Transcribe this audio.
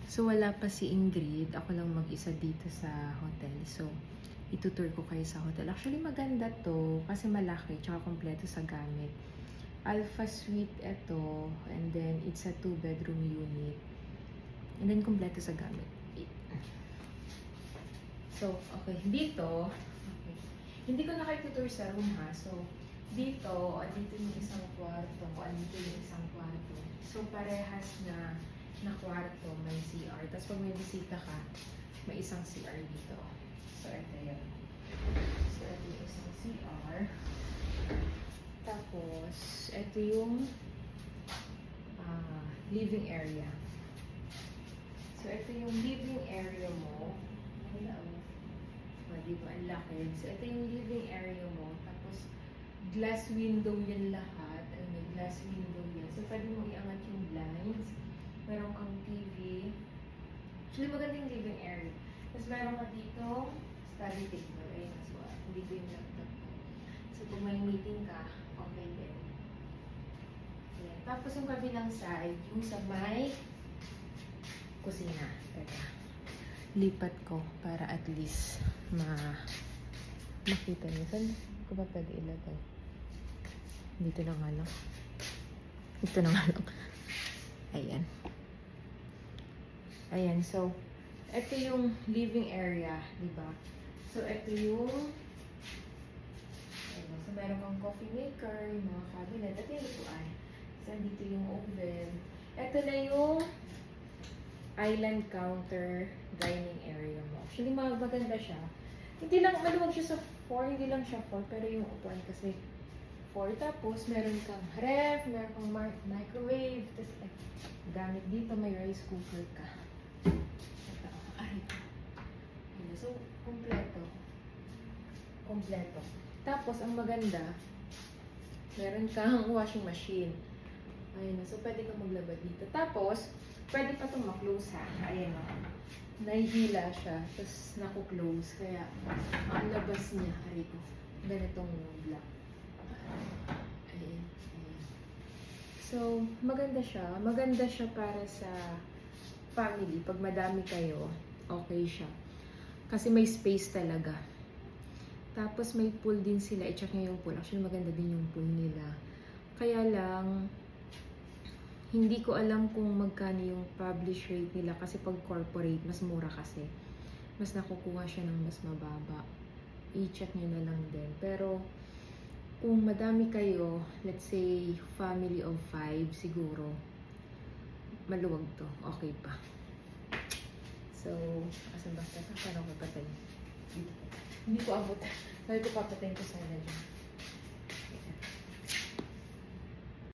So, wala pa si Ingrid. Ako lang mag-isa dito sa hotel. So, itutour ko kayo sa hotel. Actually, maganda to kasi malaki tsaka kompleto sa gamit. Alpha Suite ito. And then, it's a 2-bedroom unit. And then, kompleto sa gamit. So, okay. Dito, okay. Hindi ko na kayo tutur sa room ha. So, dito yung isang kwarto. Dito yung isang kwarto. So, parehas na kwarto, may CR. Tapos pag may bisita ka, may isang CR dito. So, ito yun. So, ito yung isang CR. Tapos, ito yung living area. So, ito yung living area mo. Hello. Di ba? Ang laki. So, ito yung living area mo. Tapos, glass window yan lahat. Ay, may glass window yan. So, pwede mo iangat yung blinds. Meron kang TV. Actually, maganda yung living area. Tapos, meron ka dito, study table. Ayun, so, hindi ko yung laptop ko. So, kung may meeting ka, okay din. Ayan. Tapos, yung kabilang side, yung sa may kusina. Teka. Lipat ko para at least makita niyo. Saan ko ba pwede ilagay? Dito na nga lang. Dito na nga lang. Ayan. Ayan, so, ito yung living area, di ba? So, ito yung, ayan, so, meron kang coffee maker, yung mga cabinet, ito yung lutuan. So, dito yung oven. Ito na yung island counter dining area mo. Actually, maganda siya. Hindi lang, maluwag siya sa 4, hindi lang siya 4, pero yung upuan kasi 4. Tapos, meron kang ref, meron kang microwave, tapos, gamit dito, may rice cooker ka. So, kompleto. Kompleto. Tapos, ang maganda, meron kang washing machine. Ayun na. So, pwede kang maglaba dito. Tapos, pwede pa itong ma-close ha. Ayan na. Nahihila siya. Tapos, naku-close. Kaya, ang labas niya, harito. Ganitong block. Ayan. Ayan. So, maganda siya. Maganda siya para sa family. Pag madami kayo, okay siya. Kasi may space talaga. Tapos may pool din sila. I-check nyo yung pool. Actually, maganda din yung pool nila. Kaya lang, hindi ko alam kung magkano yung publish rate nila. Kasi pag corporate, mas mura kasi. Mas nakukuha siya ng mas mababa. I-check nyo na lang din. Pero, kung madami kayo, let's say, family of 5 siguro, maluwag to. Okay pa. So, asan ba? Paano ko papatayin? Hindi ko abot. Sabi ko papatayin ko sana dyan.